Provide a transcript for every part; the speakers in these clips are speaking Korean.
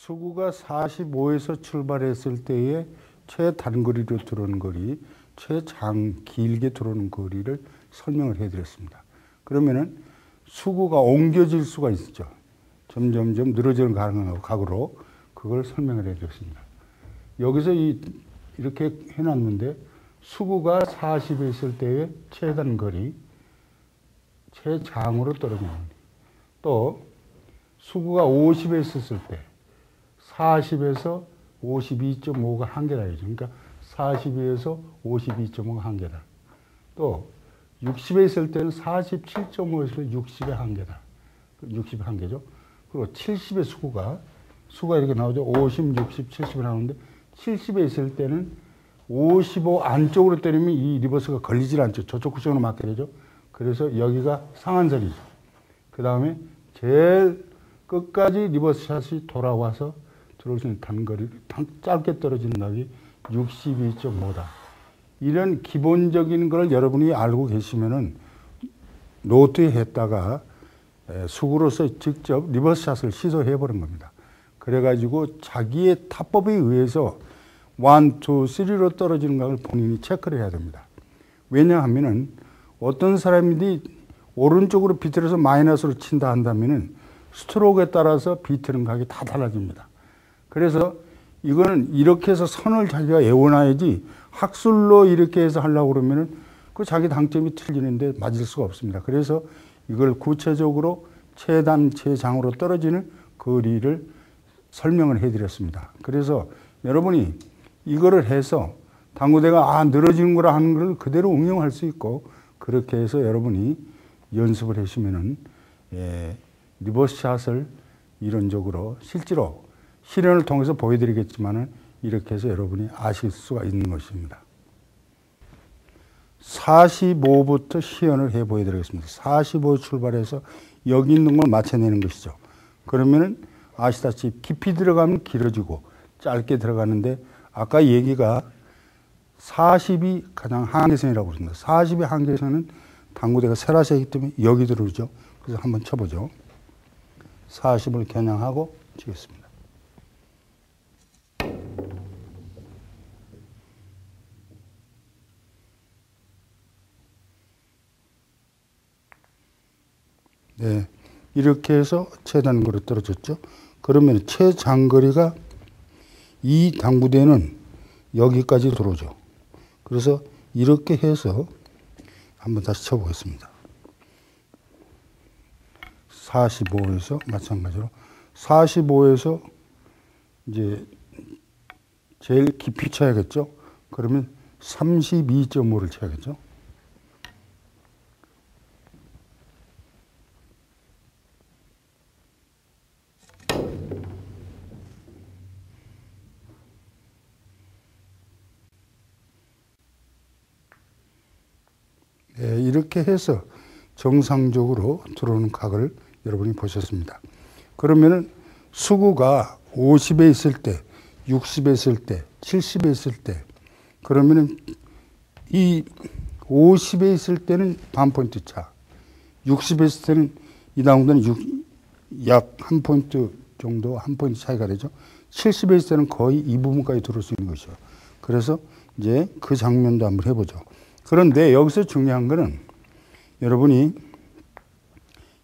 수구가 45에서 출발했을 때의 최단거리로 들어오는 거리, 길게 들어오는 거리를 설명을 해드렸습니다. 그러면은 수구가 옮겨질 수가 있죠. 점점점 늘어지는 각으로 그걸 설명을 해드렸습니다. 여기서 이렇게 해놨는데 수구가 40에 있을 때의 최단거리, 최장으로 떨어지는 거리. 또 수구가 50에 있었을 때 40에서 52.5가 한계라죠. 그러니까 42에서 52.5가 한계다. 또 60에 있을 때는 47.5에서 60의 한계다. 60의 한계죠. 그리고 70의 수가 이렇게 나오죠. 50, 60, 70이 나오는데 70에 있을 때는 55 안쪽으로 때리면 이 리버스가 걸리질 않죠. 저쪽 구석으로 맞게 되죠. 그래서 여기가 상한선이죠. 그 다음에 제일 끝까지 리버스 샷이 돌아와서 들어올 수 있는 단거리, 짧게 떨어지는 각이 62.5다. 이런 기본적인 걸 여러분이 알고 계시면은 노트에 했다가 수구로서 직접 리버스 샷을 시도해 보는 겁니다. 그래가지고 자기의 타법에 의해서 1, 2, 3로 떨어지는 각을 본인이 체크를 해야 됩니다. 왜냐하면은 어떤 사람이 오른쪽으로 비틀어서 마이너스로 친다 한다면은 스트로크에 따라서 비트는 각이 다 달라집니다. 그래서 이거는 이렇게 해서 선을 자기가 외워놔야지 학술로 이렇게 해서 하려고 그러면은 그 자기 당점이 틀리는데 맞을 수가 없습니다. 그래서 이걸 구체적으로 최단, 최장으로 떨어지는 거리를 설명을 해드렸습니다. 그래서 여러분이 이거를 해서 당구대가 늘어지는 거라 하는 걸 그대로 응용할 수 있고 그렇게 해서 여러분이 연습을 하시면은 리버스 샷을 이론적으로 실제로 실현을 통해서 보여드리겠지만은 이렇게 해서 여러분이 아실 수가 있는 것입니다. 45부터 시연을 해 보여드리겠습니다. 45 출발해서 여기 있는 걸 맞춰내는 것이죠. 그러면은 아시다시피 깊이 들어가면 길어지고 짧게 들어가는데 아까 얘기가 40이 가장 한계선이라고 그럽니다. 40의 한계선은 당구대가 세라세이기 때문에 여기 들어오죠. 그래서 한번 쳐보죠. 40을 겨냥하고 치겠습니다. 네, 이렇게 해서 최단거리 떨어졌죠. 그러면 최장거리가 이 당구대는 여기까지 들어오죠. 그래서 이렇게 해서 한번 다시 쳐보겠습니다. 45에서 마찬가지로 45에서 이제 제일 깊이 쳐야겠죠. 그러면 32.5를 쳐야겠죠. 네, 이렇게 해서 정상적으로 들어오는 각을 여러분이 보셨습니다. 그러면은 수구가 50에 있을 때, 60에 있을 때, 70에 있을 때, 그러면은 이 50에 있을 때는 반 포인트 차, 60에 있을 때는 이 당구대는 약 한 포인트 정도, 한 포인트 차이가 되죠. 70에 있을 때는 거의 이 부분까지 들어올 수 있는 것이죠. 그래서 이제 그 장면도 한번 해보죠. 그런데 여기서 중요한 거는 여러분이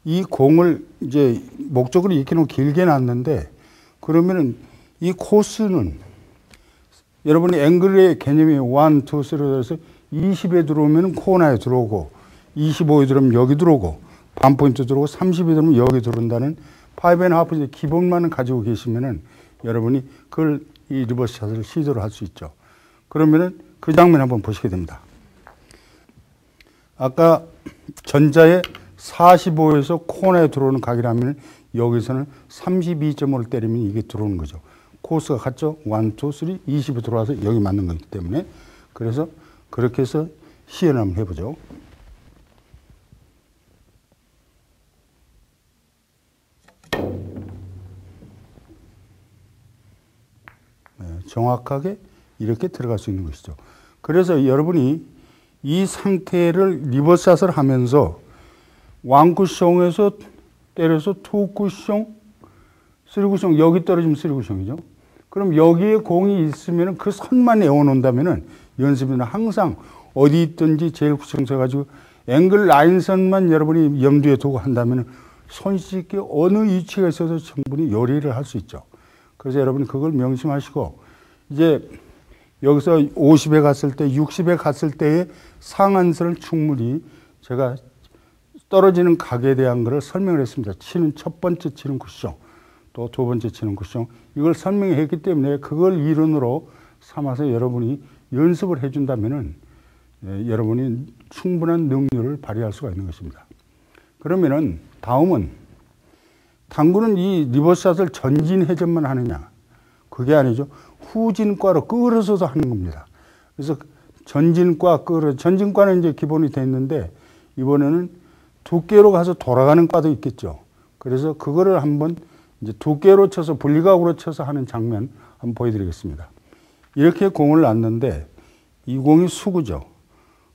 이 공을 이제 목적으로 이렇게 너무 길게 놨는데 그러면은 이 코스는 여러분이 앵글의 개념이 1, 2, 3로 해서 20에 들어오면 코너에 들어오고 25에 들어오면 여기 들어오고 반 포인트 들어오고 30에 들어오면 여기 들어온다는 5.5 기본만을 가지고 계시면은 여러분이 그걸 이 리버스 샷을 시도를 할 수 있죠. 그러면은 그 장면 한번 보시게 됩니다. 아까 전자에 45에서 코너에 들어오는 각이라면 여기서는 32.5를 때리면 이게 들어오는 거죠. 코스가 같죠? 1, 2, 3, 20에 들어와서 여기 맞는 거기 때문에. 그래서 그렇게 해서 시연을 한번 해보죠. 네, 정확하게 이렇게 들어갈 수 있는 것이죠. 그래서 여러분이 이 상태를 리버스샷을 하면서 왕쿠숑에서 때려서 투쿠숑, 쓰리쿠션 여기 떨어지면 쓰리쿠션이죠. 그럼 여기에 공이 있으면 그 선만 에워놓는다면은 연습에는 항상 어디 있든지 제일 구청서 가지고 앵글 라인선만 여러분이 염두에 두고 한다면은 손쉽게 어느 위치가 있어도 충분히 요리를 할 수 있죠. 그래서 여러분이 그걸 명심하시고 이제 여기서 50에 갔을 때 60에 갔을 때의 상한선을 충분히 제가 떨어지는 각에 대한 것을 설명을 했습니다. 치는 첫 번째 치는 쿠션, 또 두 번째 치는 쿠션, 이걸 설명했기 때문에 그걸 이론으로 삼아서 여러분이 연습을 해준다면은 여러분이 충분한 능률을 발휘할 수가 있는 것입니다. 그러면은 다음은 당구는 이 리버스샷을 전진 회전만 하느냐? 그게 아니죠. 후진과로 끌어서도 하는 겁니다. 그래서 전진과 전진과는 이제 기본이 돼 있는데 이번에는 두께로 가서 돌아가는 과도 있겠죠. 그래서 그거를 한번 이제 두께로 쳐서 분리각으로 쳐서 하는 장면 한번 보여드리겠습니다. 이렇게 공을 놨는데 이 공이 수구죠.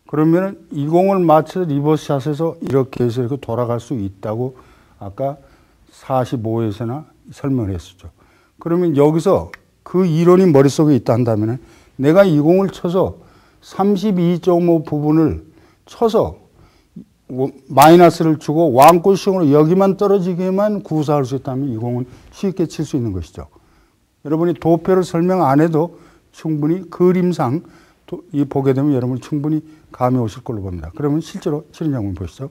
그러면 이 공을 맞춰서 리버스샷에서 이렇게 해서 이렇게 돌아갈 수 있다고 아까 45에서나 설명을 했었죠. 그러면 여기서 그 이론이 머릿속에 있다 한다면 내가 이 공을 쳐서 32.5 부분을 쳐서 마이너스를 주고 왕쿠션으로 여기만 떨어지게만 구사할 수 있다면 이 공은 쉽게 칠 수 있는 것이죠. 여러분이 도표를 설명 안 해도 충분히 그림상 이 보게 되면 여러분이 충분히 감이 오실 걸로 봅니다. 그러면 실제로 치는 장면 보시죠.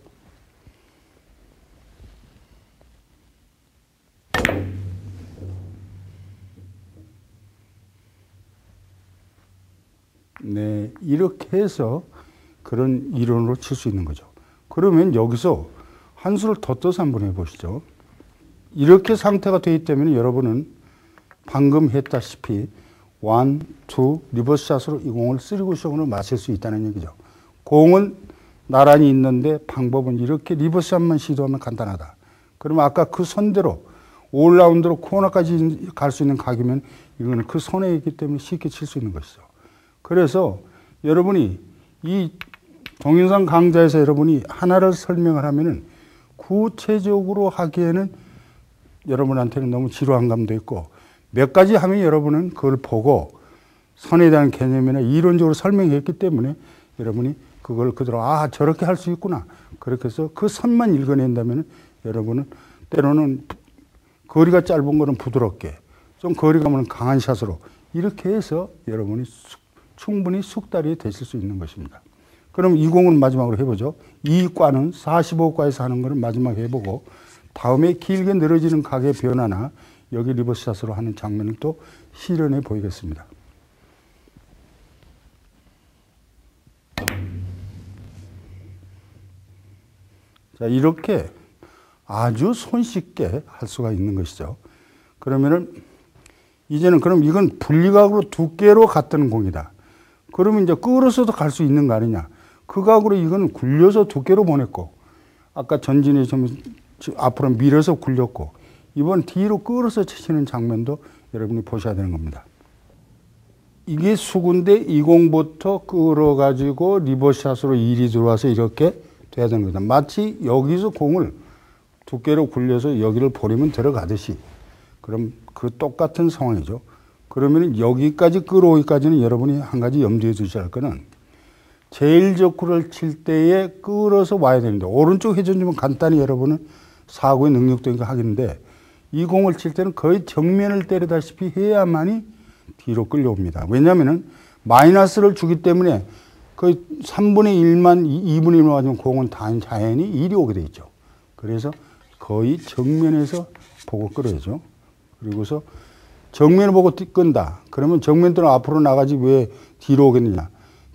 네, 이렇게 해서 그런 이론으로 칠 수 있는 거죠. 그러면 여기서 한 수를 더 떠서 한번 해보시죠. 이렇게 상태가 되기 때문에 여러분은 방금 했다시피 1, 2 리버스샷으로 이 공을 쓰리쿠션으로 마실 수 있다는 얘기죠. 공은 나란히 있는데 방법은 이렇게 리버스샷만 시도하면 간단하다. 그러면 아까 그 선대로 올라운드로 코너까지 갈 수 있는 각이면 이거는 그 선에 있기 때문에 쉽게 칠 수 있는 것이죠. 그래서 여러분이 이 동영상 강좌에서 여러분이 하나를 설명을 하면은 구체적으로 하기에는 여러분한테는 너무 지루한 감도 있고 몇 가지 하면 여러분은 그걸 보고 선에 대한 개념이나 이론적으로 설명했기 때문에 여러분이 그걸 그대로 아 저렇게 할 수 있구나 그렇게 해서 그 선만 읽어낸다면 여러분은 때로는 거리가 짧은 거는 부드럽게 좀 거리가 멀은 강한 샷으로 이렇게 해서 여러분이 충분히 숙달이 되실 수 있는 것입니다. 그럼 이 공은 마지막으로 해보죠. 이 과는 45과에서 하는 거를 마지막에 해보고 다음에 길게 늘어지는 각의 변화나 여기 리버스샷으로 하는 장면을 또 실현해 보이겠습니다. 자, 이렇게 아주 손쉽게 할 수가 있는 것이죠. 그러면은 이제는 그럼 이건 분리각으로 두께로 갔던 공이다. 그러면 이제 끌어서도 갈 수 있는 거 아니냐. 그 각으로 이건 굴려서 두께로 보냈고 아까 전진이 좀 앞으로 밀어서 굴렸고 이번 뒤로 끌어서 치시는 장면도 여러분이 보셔야 되는 겁니다. 이게 수구인데 이 공부터 끌어가지고 리버스샷으로 일이 들어와서 이렇게 돼야 되는 겁니다. 마치 여기서 공을 두께로 굴려서 여기를 보내면 들어가듯이 그럼 그 똑같은 상황이죠. 그러면 여기까지 끌어오기까지는 여러분이 한 가지 염두에 두셔야 할 거는 제일 적구를 칠 때에 끌어서 와야 됩니다. 오른쪽 회전주면 간단히 여러분은 사고의 능력도 있고 하겠는데 이 공을 칠 때는 거의 정면을 때리다시피 해야만이 뒤로 끌려옵니다. 왜냐하면 마이너스를 주기 때문에 거의 3분의 1만 2분의 1만 맞으면 공은 자연히 일이 오게 돼 있죠. 그래서 거의 정면에서 보고 끌어야죠. 그리고서 정면을 보고 끈다. 그러면 정면들은 앞으로 나가지 왜 뒤로 오겠느냐.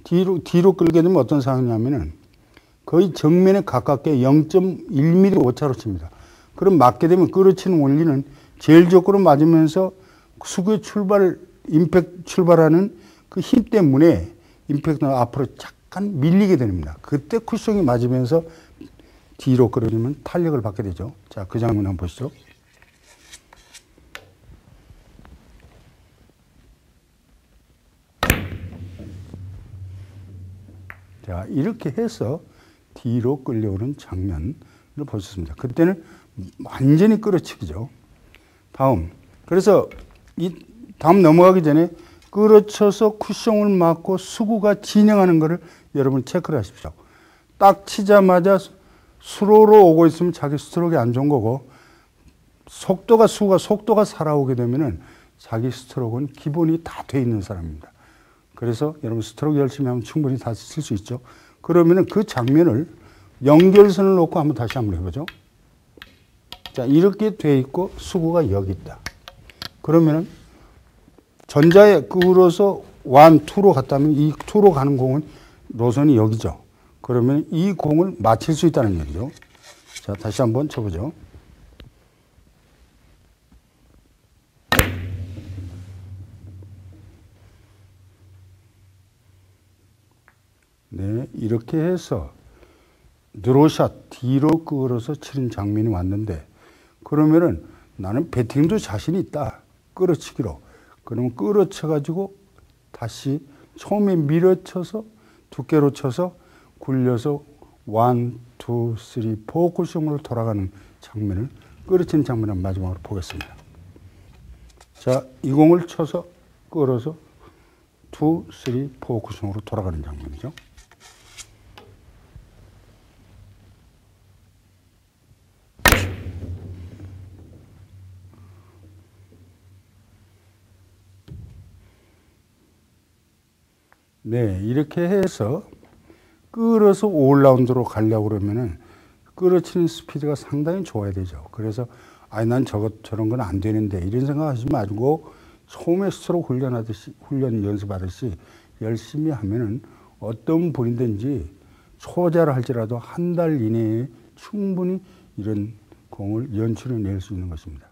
뒤로 끌게 되면 어떤 상황이냐면은 거의 정면에 가깝게 0.1mm 오차로 칩니다. 그럼 맞게 되면 끌어치는 원리는 제일 적으로 맞으면서 수구의 임팩트 출발하는 그 힘 때문에 임팩트가 앞으로 잠깐 밀리게 됩니다. 그때 쿠션이 맞으면서 뒤로 끌어지면 탄력을 받게 되죠. 자, 그 장면 한번 보시죠. 자, 이렇게 해서 뒤로 끌려오는 장면을 보셨습니다. 그때는 완전히 끌어치기죠. 다음. 그래서 이 다음 넘어가기 전에 끌어쳐서 쿠션을 맞고 수구가 진행하는 것을 여러분 체크를 하십시오. 딱 치자마자 스로로 오고 있으면 자기 스트로크가 안 좋은 거고, 속도가 살아오게 되면은 자기 스트로크는 기본이 다 돼 있는 사람입니다. 그래서 여러분 스트로크 열심히 하면 충분히 다 쓸 수 있죠. 그러면은 그 장면을 연결선을 놓고 다시 한번 해보죠. 자, 이렇게 돼 있고 수구가 여기 있다. 그러면은 전자에 끌어서 1, 2로 갔다면 이 2로 가는 공은 노선이 여기죠. 그러면 이 공을 맞힐 수 있다는 얘기죠. 자, 다시 한번 쳐보죠. 네, 이렇게 해서 드로샷 뒤로 끌어서 치는 장면이 왔는데, 그러면은 나는 배팅도 자신이 있다. 끌어치기로. 그러면 끌어쳐가지고 다시 처음에 밀어쳐서 두께로 쳐서 굴려서 1, 2, 3, 4 쿠션으로 돌아가는 장면을, 끌어치는 장면을 마지막으로 보겠습니다. 자, 이 공을 쳐서 끌어서 2, 3, 4 쿠션으로 돌아가는 장면이죠. 네, 이렇게 해서 끌어서 5라운드로 가려고 그러면은 끌어치는 스피드가 상당히 좋아야 되죠. 그래서 난 저런 건 안 되는데 이런 생각하지 말고 처음에 스트로크 훈련 연습하듯이 열심히 하면은 어떤 분이든지 초자를 할지라도 한 달 이내에 충분히 이런 공을 연출해 낼 수 있는 것입니다.